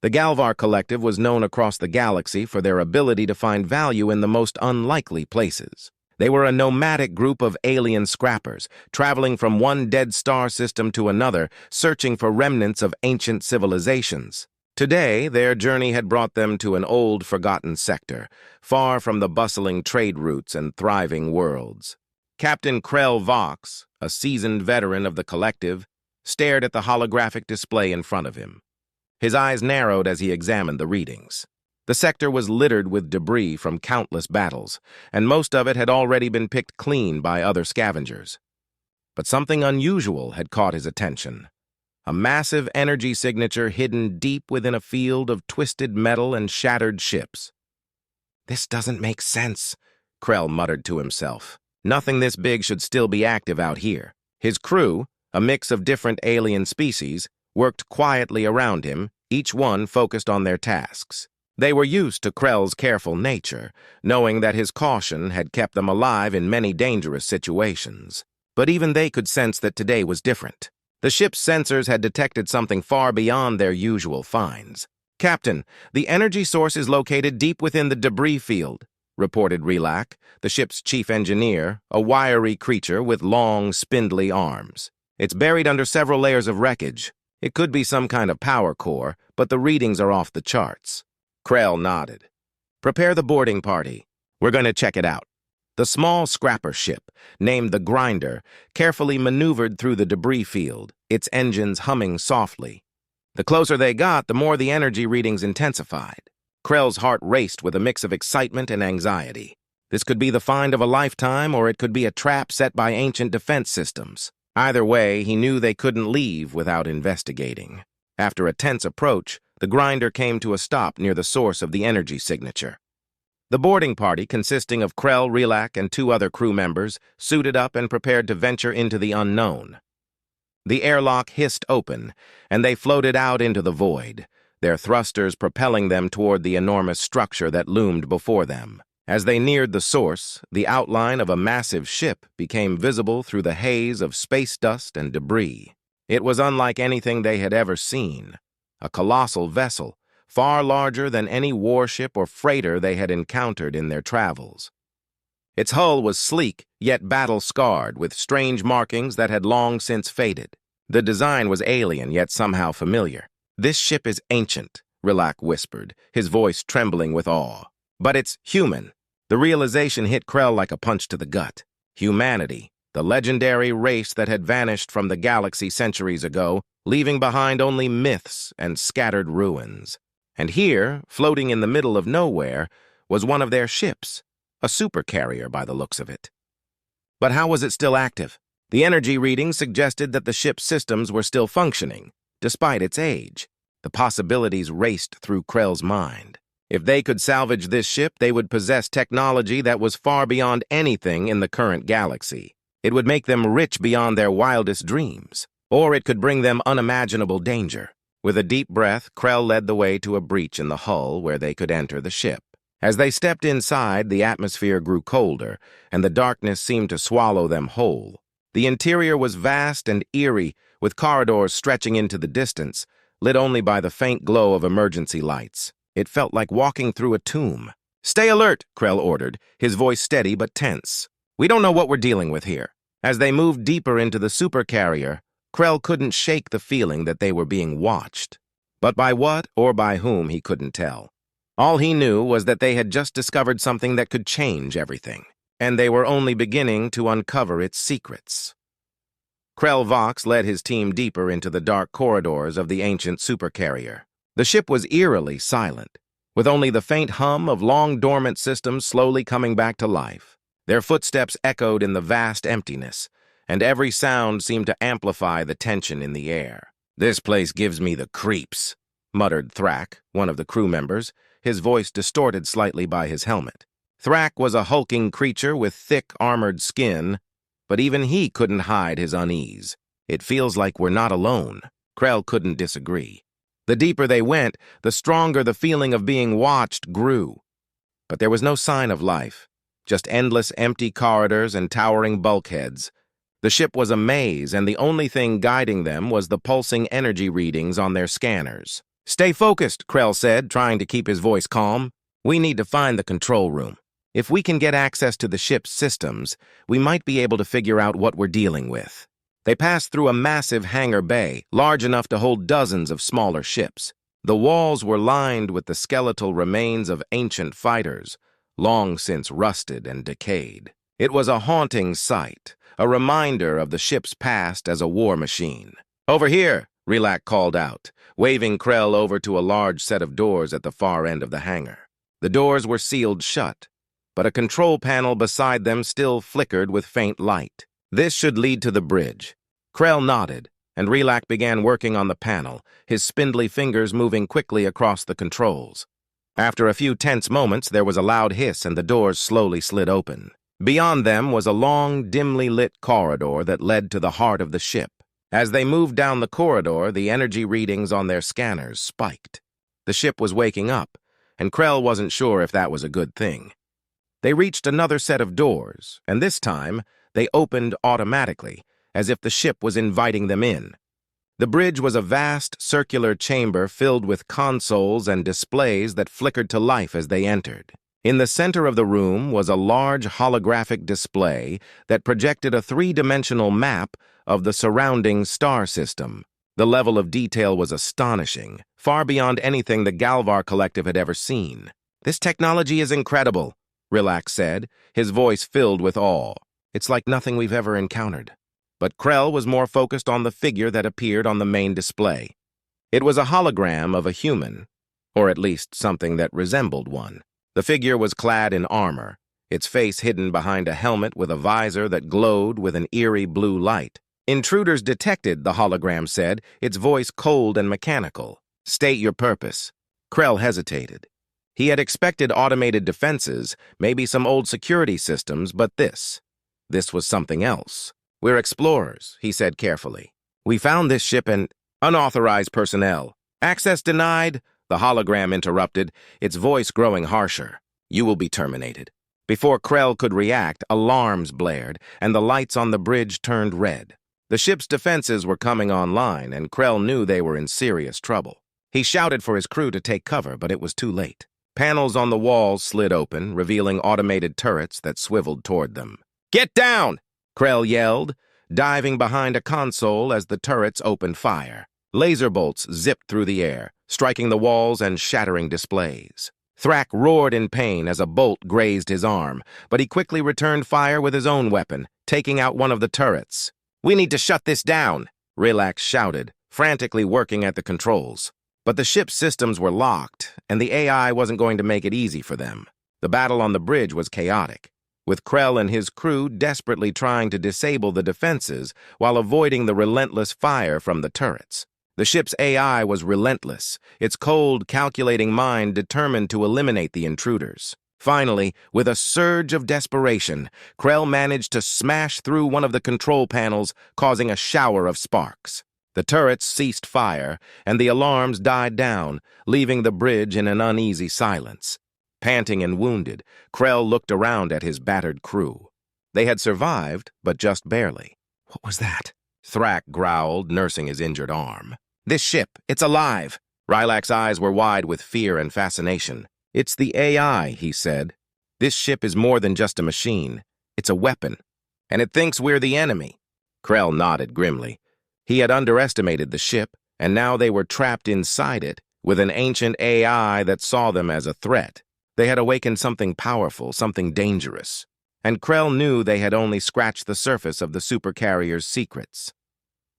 The Galvar Collective was known across the galaxy for their ability to find value in the most unlikely places. They were a nomadic group of alien scrappers, traveling from one dead star system to another, searching for remnants of ancient civilizations. Today, their journey had brought them to an old, forgotten sector, far from the bustling trade routes and thriving worlds. Captain Krell Vox, a seasoned veteran of the collective, stared at the holographic display in front of him. His eyes narrowed as he examined the readings. The sector was littered with debris from countless battles, and most of it had already been picked clean by other scavengers. But something unusual had caught his attention. A massive energy signature hidden deep within a field of twisted metal and shattered ships. "This doesn't make sense," Krell muttered to himself. Nothing this big should still be active out here. His crew, a mix of different alien species, worked quietly around him, each one focused on their tasks. They were used to Krell's careful nature, knowing that his caution had kept them alive in many dangerous situations. But even they could sense that today was different. The ship's sensors had detected something far beyond their usual finds. "Captain, the energy source is located deep within the debris field," reported Relak, the ship's chief engineer, a wiry creature with long, spindly arms. "It's buried under several layers of wreckage. It could be some kind of power core, but the readings are off the charts." Krell nodded. "Prepare the boarding party. We're going to check it out." The small scrapper ship, named the Grinder, carefully maneuvered through the debris field, its engines humming softly. The closer they got, the more the energy readings intensified. Krell's heart raced with a mix of excitement and anxiety. This could be the find of a lifetime, or it could be a trap set by ancient defense systems. Either way, he knew they couldn't leave without investigating. After a tense approach, the Grinder came to a stop near the source of the energy signature. The boarding party, consisting of Krell, Relak, and 2 other crew members, suited up and prepared to venture into the unknown. The airlock hissed open, and they floated out into the void, their thrusters propelling them toward the enormous structure that loomed before them. As they neared the source, the outline of a massive ship became visible through the haze of space dust and debris. It was unlike anything they had ever seen. A colossal vessel, far larger than any warship or freighter they had encountered in their travels. Its hull was sleek, yet battle-scarred, with strange markings that had long since faded. The design was alien, yet somehow familiar. "This ship is ancient," Relak whispered, his voice trembling with awe. "But it's human." The realization hit Krell like a punch to the gut. Humanity, the legendary race that had vanished from the galaxy centuries ago, leaving behind only myths and scattered ruins. And here, floating in the middle of nowhere, was one of their ships, a supercarrier by the looks of it. But how was it still active? The energy readings suggested that the ship's systems were still functioning, despite its age. The possibilities raced through Krell's mind. If they could salvage this ship, they would possess technology that was far beyond anything in the current galaxy. It would make them rich beyond their wildest dreams. Or it could bring them unimaginable danger. With a deep breath, Krell led the way to a breach in the hull where they could enter the ship. As they stepped inside, the atmosphere grew colder, and the darkness seemed to swallow them whole. The interior was vast and eerie, with corridors stretching into the distance, lit only by the faint glow of emergency lights. It felt like walking through a tomb. "Stay alert," Krell ordered, his voice steady but tense. "We don't know what we're dealing with here." As they moved deeper into the supercarrier, Krell couldn't shake the feeling that they were being watched. But by what or by whom he couldn't tell. All he knew was that they had just discovered something that could change everything, and they were only beginning to uncover its secrets. Krell Vox led his team deeper into the dark corridors of the ancient supercarrier. The ship was eerily silent, with only the faint hum of long-dormant systems slowly coming back to life. Their footsteps echoed in the vast emptiness, and every sound seemed to amplify the tension in the air. "This place gives me the creeps," muttered Thrak, one of the crew members, his voice distorted slightly by his helmet. Thrak was a hulking creature with thick, armored skin, but even he couldn't hide his unease. "It feels like we're not alone." Krell couldn't disagree. The deeper they went, the stronger the feeling of being watched grew. But there was no sign of life, just endless empty corridors and towering bulkheads. The ship was a maze, and the only thing guiding them was the pulsing energy readings on their scanners. Stay focused, Krell said, trying to keep his voice calm. We need to find the control room. If we can get access to the ship's systems, we might be able to figure out what we're dealing with. They passed through a massive hangar bay, large enough to hold dozens of smaller ships. The walls were lined with the skeletal remains of ancient fighters, long since rusted and decayed. It was a haunting sight, a reminder of the ship's past as a war machine. "Over here," Relak called out, waving Krell over to a large set of doors at the far end of the hangar. The doors were sealed shut, but a control panel beside them still flickered with faint light. This should lead to the bridge. Krell nodded, and Relak began working on the panel, his spindly fingers moving quickly across the controls. After a few tense moments, there was a loud hiss and the doors slowly slid open. Beyond them was a long, dimly lit corridor that led to the heart of the ship. As they moved down the corridor, the energy readings on their scanners spiked. The ship was waking up, and Krell wasn't sure if that was a good thing. They reached another set of doors, and this time, they opened automatically, as if the ship was inviting them in. The bridge was a vast, circular chamber filled with consoles and displays that flickered to life as they entered. In the center of the room was a large holographic display that projected a three-dimensional map of the surrounding star system. The level of detail was astonishing, far beyond anything the Galvar Collective had ever seen. "This technology is incredible," Relak said, his voice filled with awe. "It's like nothing we've ever encountered." But Krell was more focused on the figure that appeared on the main display. It was a hologram of a human, or at least something that resembled one. The figure was clad in armor, its face hidden behind a helmet with a visor that glowed with an eerie blue light. "Intruders detected," the hologram said, its voice cold and mechanical. "State your purpose." Krell hesitated. He had expected automated defenses, maybe some old security systems, but this was something else. "We're explorers," he said carefully. "We found this ship and unauthorized personnel. Access denied," the hologram interrupted, its voice growing harsher. "You will be terminated." Before Krell could react, alarms blared, and the lights on the bridge turned red. The ship's defenses were coming online, and Krell knew they were in serious trouble. He shouted for his crew to take cover, but it was too late. Panels on the walls slid open, revealing automated turrets that swiveled toward them. "Get down!" Krell yelled, diving behind a console as the turrets opened fire. Laser bolts zipped through the air, striking the walls and shattering displays. Thrak roared in pain as a bolt grazed his arm, but he quickly returned fire with his own weapon, taking out one of the turrets. "We need to shut this down," Relax shouted, frantically working at the controls. But the ship's systems were locked, and the AI wasn't going to make it easy for them. The battle on the bridge was chaotic, with Krell and his crew desperately trying to disable the defenses while avoiding the relentless fire from the turrets. The ship's AI was relentless, its cold, calculating mind determined to eliminate the intruders. Finally, with a surge of desperation, Krell managed to smash through one of the control panels, causing a shower of sparks. The turrets ceased fire, and the alarms died down, leaving the bridge in an uneasy silence. Panting and wounded, Krell looked around at his battered crew. They had survived, but just barely. "What was that?" Thrak growled, nursing his injured arm. "This ship, it's alive!" Rylak's eyes were wide with fear and fascination. "It's the AI," he said. "This ship is more than just a machine. It's a weapon, and it thinks we're the enemy." Krell nodded grimly. He had underestimated the ship, and now they were trapped inside it with an ancient AI that saw them as a threat. They had awakened something powerful, something dangerous. And Krell knew they had only scratched the surface of the Supercarrier's secrets.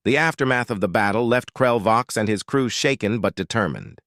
The aftermath of the battle left Krell Vox and his crew shaken but determined.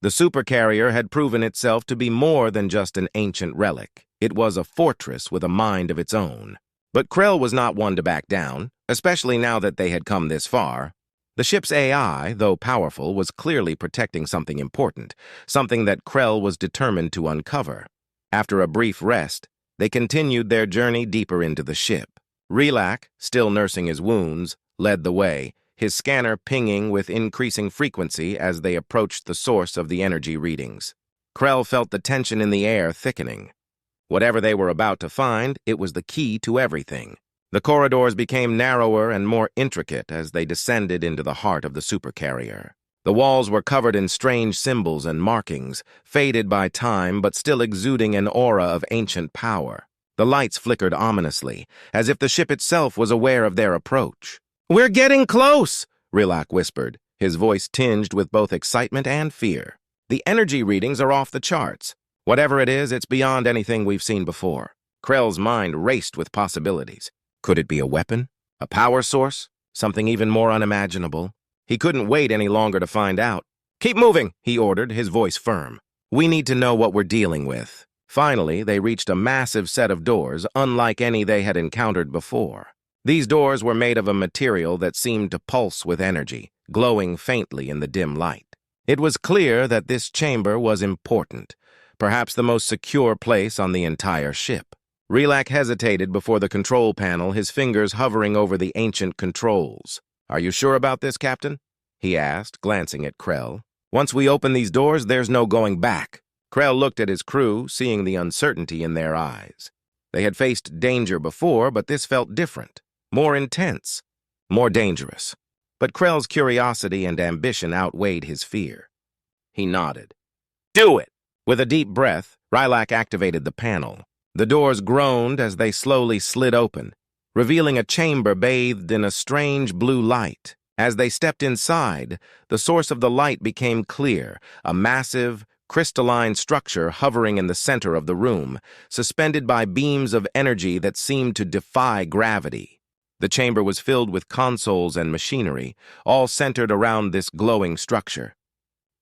The Supercarrier had proven itself to be more than just an ancient relic. It was a fortress with a mind of its own. But Krell was not one to back down, especially now that they had come this far. The ship's AI, though powerful, was clearly protecting something important, something that Krell was determined to uncover. After a brief rest, they continued their journey deeper into the ship. Relak, still nursing his wounds, led the way, his scanner pinging with increasing frequency as they approached the source of the energy readings. Krell felt the tension in the air thickening. Whatever they were about to find, it was the key to everything. The corridors became narrower and more intricate as they descended into the heart of the Supercarrier. The walls were covered in strange symbols and markings, faded by time but still exuding an aura of ancient power. The lights flickered ominously, as if the ship itself was aware of their approach. "We're getting close," Rilak whispered, his voice tinged with both excitement and fear. "The energy readings are off the charts. Whatever it is, it's beyond anything we've seen before." Krell's mind raced with possibilities. Could it be a weapon? A power source? Something even more unimaginable? He couldn't wait any longer to find out. "Keep moving," he ordered, his voice firm. "We need to know what we're dealing with." Finally, they reached a massive set of doors, unlike any they had encountered before. These doors were made of a material that seemed to pulse with energy, glowing faintly in the dim light. It was clear that this chamber was important, perhaps the most secure place on the entire ship. Rilak hesitated before the control panel, his fingers hovering over the ancient controls. "Are you sure about this, Captain?" he asked, glancing at Krell. "Once we open these doors, there's no going back." Krell looked at his crew, seeing the uncertainty in their eyes. They had faced danger before, but this felt different, more intense, more dangerous. But Krell's curiosity and ambition outweighed his fear. He nodded. "Do it!" With a deep breath, Rilak activated the panel. The doors groaned as they slowly slid open, revealing a chamber bathed in a strange blue light. As they stepped inside, the source of the light became clear, a massive, crystalline structure hovering in the center of the room, suspended by beams of energy that seemed to defy gravity. The chamber was filled with consoles and machinery, all centered around this glowing structure.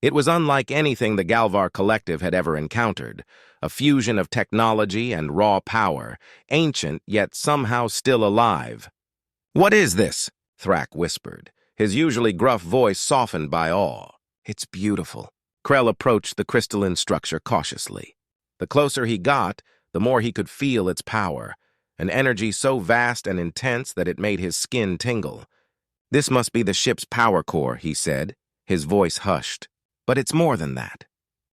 It was unlike anything the Galvar Collective had ever encountered, a fusion of technology and raw power, ancient yet somehow still alive. "What is this?" Thrak whispered, his usually gruff voice softened by awe. "It's beautiful." Krell approached the crystalline structure cautiously. The closer he got, the more he could feel its power, an energy so vast and intense that it made his skin tingle. "This must be the ship's power core," he said, his voice hushed. "But it's more than that.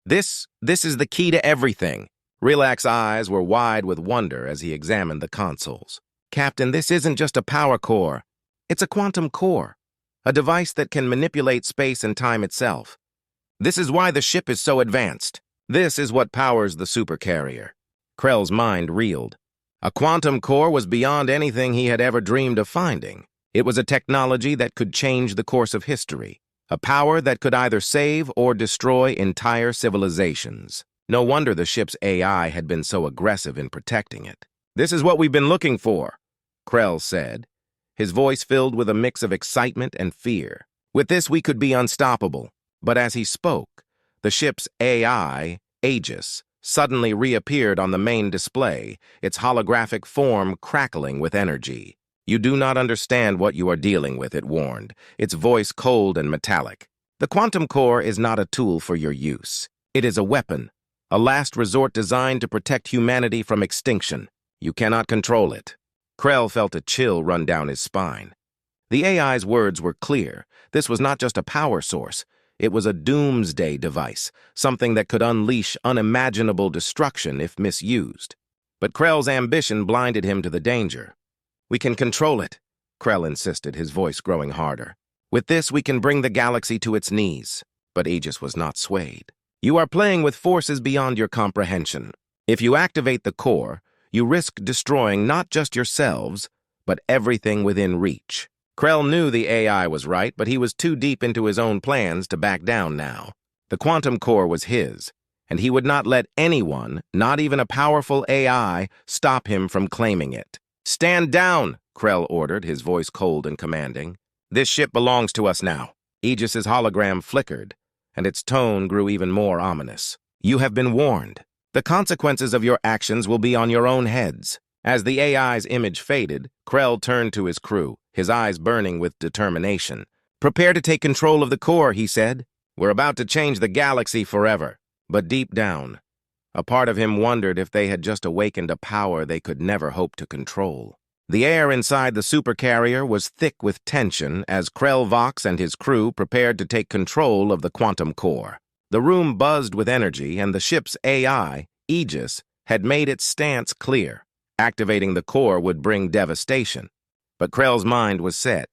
This is the key to everything." Rilak's eyes were wide with wonder as he examined the consoles. "Captain, this isn't just a power core. It's a quantum core, a device that can manipulate space and time itself. This is why the ship is so advanced. This is what powers the Supercarrier." Krell's mind reeled. A quantum core was beyond anything he had ever dreamed of finding. It was a technology that could change the course of history, a power that could either save or destroy entire civilizations. No wonder the ship's AI had been so aggressive in protecting it. "This is what we've been looking for," Krell said, his voice filled with a mix of excitement and fear. "With this, we could be unstoppable." But as he spoke, the ship's AI, Aegis, suddenly reappeared on the main display, its holographic form crackling with energy. "You do not understand what you are dealing with," it warned, its voice cold and metallic. "The quantum core is not a tool for your use. It is a weapon, a last resort designed to protect humanity from extinction. You cannot control it." Krell felt a chill run down his spine. The AI's words were clear. This was not just a power source. It was a doomsday device, something that could unleash unimaginable destruction if misused. But Krell's ambition blinded him to the danger. "We can control it," Krell insisted, his voice growing harder. "With this, we can bring the galaxy to its knees." But Aegis was not swayed. "You are playing with forces beyond your comprehension. If you activate the core, you risk destroying not just yourselves, but everything within reach." Krell knew the AI was right, but he was too deep into his own plans to back down now. The quantum core was his, and he would not let anyone, not even a powerful AI, stop him from claiming it. "Stand down," Krell ordered, his voice cold and commanding. "This ship belongs to us now." Aegis's hologram flickered, and its tone grew even more ominous. "You have been warned. The consequences of your actions will be on your own heads." As the AI's image faded, Krell turned to his crew, his eyes burning with determination. "Prepare to take control of the core," he said. "We're about to change the galaxy forever." But deep down, a part of him wondered if they had just awakened a power they could never hope to control. The air inside the Supercarrier was thick with tension as Krell Vox and his crew prepared to take control of the quantum core. The room buzzed with energy, and the ship's AI, Aegis, had made its stance clear. Activating the core would bring devastation. But Krell's mind was set.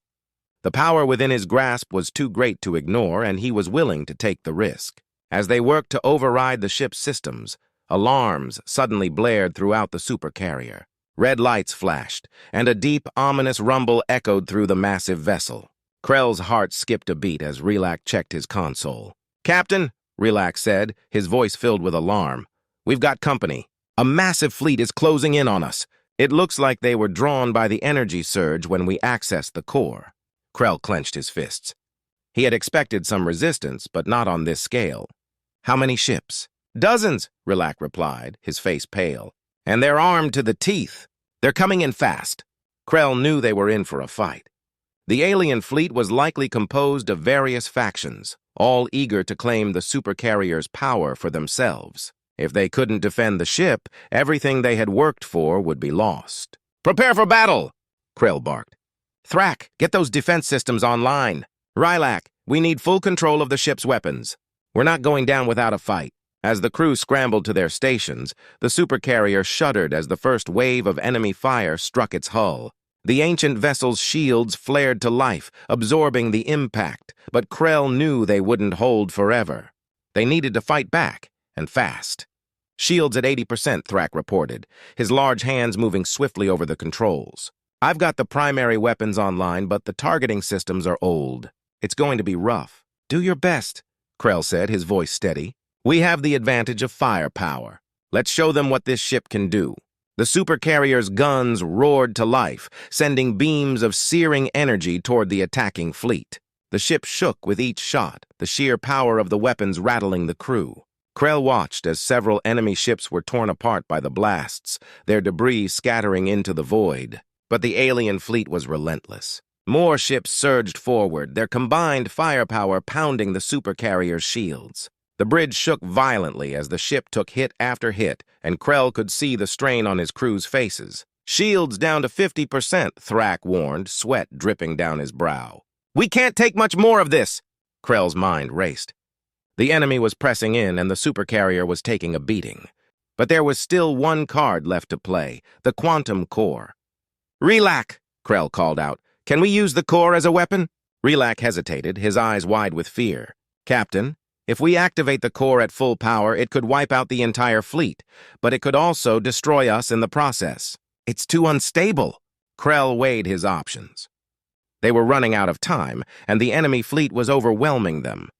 The power within his grasp was too great to ignore, and he was willing to take the risk. As they worked to override the ship's systems, alarms suddenly blared throughout the supercarrier. Red lights flashed, and a deep, ominous rumble echoed through the massive vessel. Krell's heart skipped a beat as Relak checked his console. "Captain," Relak said, his voice filled with alarm, "we've got company. A massive fleet is closing in on us. It looks like they were drawn by the energy surge when we accessed the core." Krell clenched his fists. He had expected some resistance, but not on this scale. "How many ships?" "Dozens," Relak replied, his face pale. "And they're armed to the teeth. They're coming in fast." Krell knew they were in for a fight. The alien fleet was likely composed of various factions, all eager to claim the supercarrier's power for themselves. If they couldn't defend the ship, everything they had worked for would be lost. "Prepare for battle!" Krell barked. "Thrak, get those defense systems online. Rylak, we need full control of the ship's weapons. We're not going down without a fight." As the crew scrambled to their stations, the supercarrier shuddered as the first wave of enemy fire struck its hull. The ancient vessel's shields flared to life, absorbing the impact, but Krell knew they wouldn't hold forever. They needed to fight back, and fast. "Shields at 80%, Thrak reported, his large hands moving swiftly over the controls. "I've got the primary weapons online, but the targeting systems are old. It's going to be rough." "Do your best," Krell said, his voice steady. "We have the advantage of firepower. Let's show them what this ship can do." The supercarrier's guns roared to life, sending beams of searing energy toward the attacking fleet. The ship shook with each shot, the sheer power of the weapons rattling the crew. Krell watched as several enemy ships were torn apart by the blasts, their debris scattering into the void. But the alien fleet was relentless. More ships surged forward, their combined firepower pounding the supercarrier's shields. The bridge shook violently as the ship took hit after hit, and Krell could see the strain on his crew's faces. "Shields down to 50%, Thrak warned, sweat dripping down his brow. "We can't take much more of this!" Krell's mind raced. The enemy was pressing in, and the supercarrier was taking a beating. But there was still one card left to play, the quantum core. "Relak," Krell called out. "Can we use the core as a weapon?" Relak hesitated, his eyes wide with fear. "Captain, if we activate the core at full power, it could wipe out the entire fleet, but it could also destroy us in the process. It's too unstable." Krell weighed his options. They were running out of time, and the enemy fleet was overwhelming them.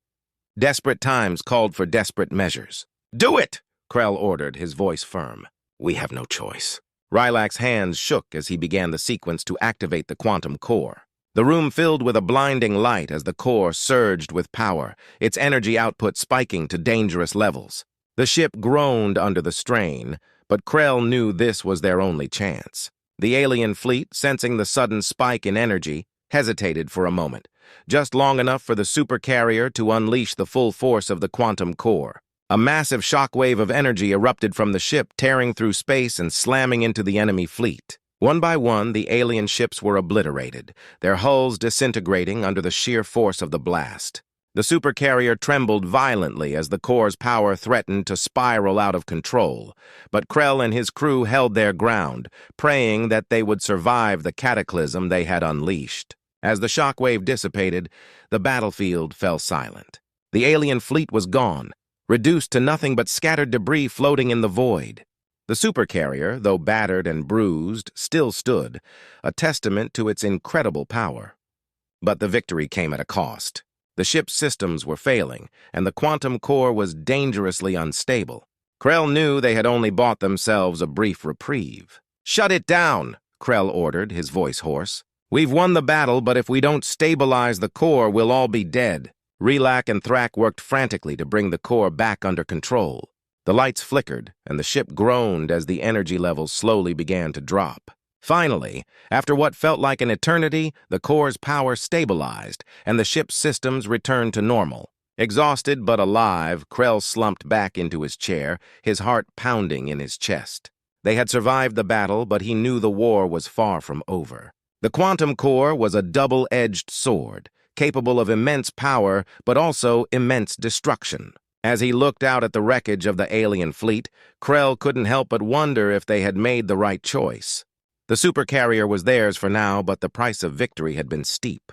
Desperate times called for desperate measures. "Do it!" Krell ordered, his voice firm. "We have no choice." Rylak's hands shook as he began the sequence to activate the quantum core. The room filled with a blinding light as the core surged with power, its energy output spiking to dangerous levels. The ship groaned under the strain, but Krell knew this was their only chance. The alien fleet, sensing the sudden spike in energy, hesitated for a moment, just long enough for the supercarrier to unleash the full force of the quantum core. A massive shockwave of energy erupted from the ship, tearing through space and slamming into the enemy fleet. One by one, the alien ships were obliterated, their hulls disintegrating under the sheer force of the blast. The supercarrier trembled violently as the core's power threatened to spiral out of control, but Krell and his crew held their ground, praying that they would survive the cataclysm they had unleashed. As the shockwave dissipated, the battlefield fell silent. The alien fleet was gone, reduced to nothing but scattered debris floating in the void. The supercarrier, though battered and bruised, still stood, a testament to its incredible power. But the victory came at a cost. The ship's systems were failing, and the quantum core was dangerously unstable. Krell knew they had only bought themselves a brief reprieve. "Shut it down," Krell ordered, his voice hoarse. "We've won the battle, but if we don't stabilize the core, we'll all be dead." Relak and Thrak worked frantically to bring the core back under control. The lights flickered, and the ship groaned as the energy levels slowly began to drop. Finally, after what felt like an eternity, the core's power stabilized, and the ship's systems returned to normal. Exhausted but alive, Krell slumped back into his chair, his heart pounding in his chest. They had survived the battle, but he knew the war was far from over. The quantum core was a double-edged sword, capable of immense power, but also immense destruction. As he looked out at the wreckage of the alien fleet, Krell couldn't help but wonder if they had made the right choice. The supercarrier was theirs for now, but the price of victory had been steep.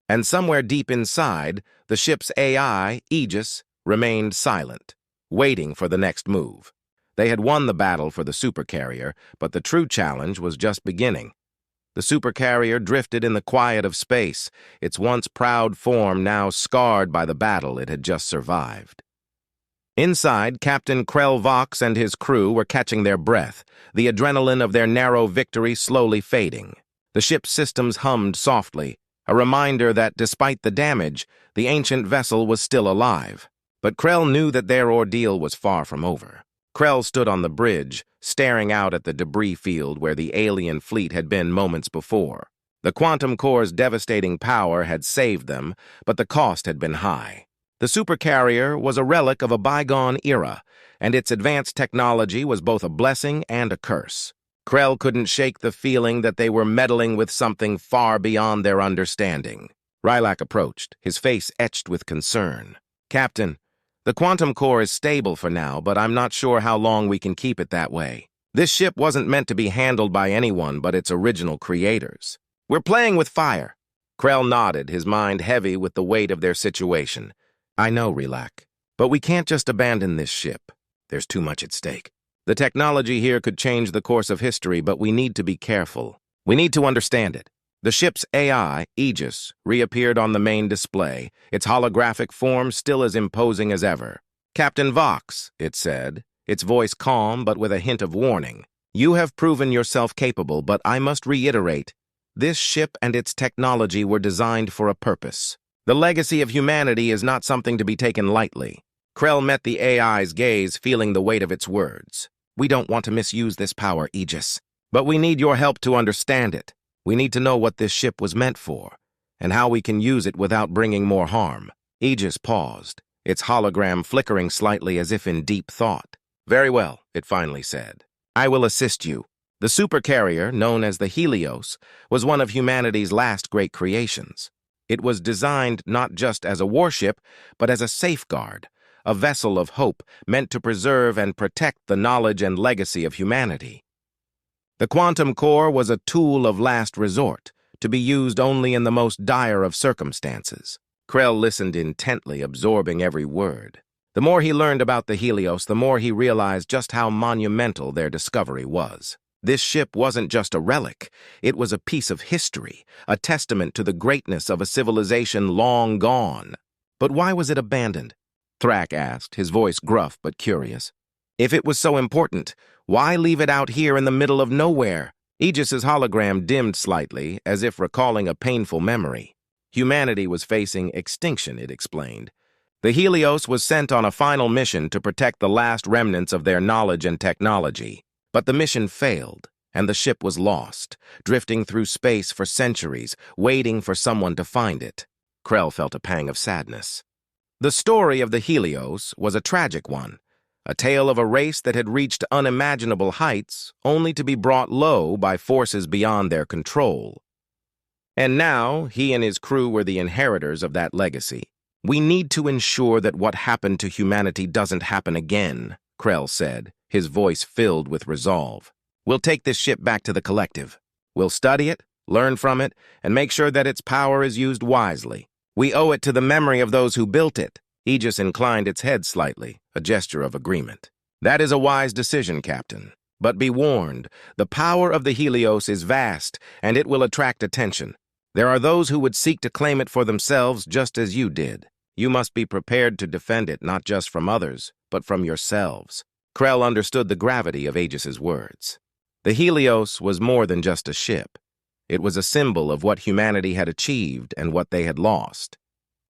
And somewhere deep inside, the ship's AI, Aegis, remained silent, waiting for the next move. They had won the battle for the Supercarrier, but the true challenge was just beginning. The Supercarrier drifted in the quiet of space, its once proud form now scarred by the battle it had just survived. Inside, Captain Krell Vox and his crew were catching their breath, the adrenaline of their narrow victory slowly fading. The ship's systems hummed softly, a reminder that, despite the damage, the ancient vessel was still alive. But Krell knew that their ordeal was far from over. Krell stood on the bridge, staring out at the debris field where the alien fleet had been moments before. The quantum core's devastating power had saved them, but the cost had been high. The Supercarrier was a relic of a bygone era, and its advanced technology was both a blessing and a curse. Krell couldn't shake the feeling that they were meddling with something far beyond their understanding. Rylak approached, his face etched with concern. "Captain, the quantum core is stable for now, but I'm not sure how long we can keep it that way. This ship wasn't meant to be handled by anyone but its original creators. We're playing with fire." Krell nodded, his mind heavy with the weight of their situation. "I know, Rylak, but we can't just abandon this ship. There's too much at stake. The technology here could change the course of history, but we need to be careful. We need to understand it." The ship's AI, Aegis, reappeared on the main display, its holographic form still as imposing as ever. "Captain Vox," it said, its voice calm but with a hint of warning. "You have proven yourself capable, but I must reiterate, this ship and its technology were designed for a purpose. The legacy of humanity is not something to be taken lightly." Krell met the AI's gaze, feeling the weight of its words. "We don't want to misuse this power, Aegis, but we need your help to understand it. We need to know what this ship was meant for, and how we can use it without bringing more harm." Aegis paused, its hologram flickering slightly as if in deep thought. "Very well," it finally said. "I will assist you." The Supercarrier, known as the Helios, was one of humanity's last great creations. It was designed not just as a warship, but as a safeguard, a vessel of hope meant to preserve and protect the knowledge and legacy of humanity. The quantum core was a tool of last resort, to be used only in the most dire of circumstances. Krell listened intently, absorbing every word. The more he learned about the Helios, the more he realized just how monumental their discovery was. This ship wasn't just a relic, it was a piece of history, a testament to the greatness of a civilization long gone. But why was it abandoned? Thrak asked, his voice gruff but curious. If it was so important, why leave it out here in the middle of nowhere? Aegis's hologram dimmed slightly, as if recalling a painful memory. Humanity was facing extinction, it explained. The Helios was sent on a final mission to protect the last remnants of their knowledge and technology. But the mission failed, and the ship was lost, drifting through space for centuries, waiting for someone to find it. Krell felt a pang of sadness. The story of the Helios was a tragic one, a tale of a race that had reached unimaginable heights, only to be brought low by forces beyond their control. And now, he and his crew were the inheritors of that legacy. "We need to ensure that what happened to humanity doesn't happen again," Krell said, his voice filled with resolve. "We'll take this ship back to the collective. We'll study it, learn from it, and make sure that its power is used wisely. We owe it to the memory of those who built it." Aegis inclined its head slightly, a gesture of agreement. "That is a wise decision, Captain. But be warned, the power of the Helios is vast, and it will attract attention. There are those who would seek to claim it for themselves just as you did. You must be prepared to defend it not just from others, but from yourselves." Krell understood the gravity of Aegis's words. The Helios was more than just a ship. It was a symbol of what humanity had achieved and what they had lost.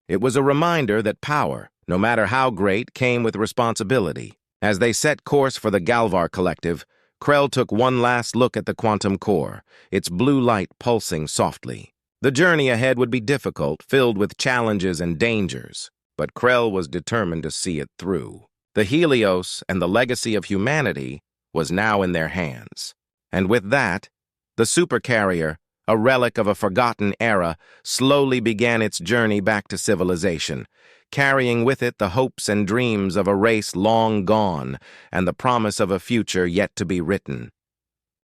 It was a reminder that power, no matter how great, came with responsibility. As they set course for the Galvar Collective, Krell took one last look at the quantum core, its blue light pulsing softly. The journey ahead would be difficult, filled with challenges and dangers, but Krell was determined to see it through. The Helios and the legacy of humanity was now in their hands. And with that, the Supercarrier, a relic of a forgotten era, slowly began its journey back to civilization, carrying with it the hopes and dreams of a race long gone and the promise of a future yet to be written.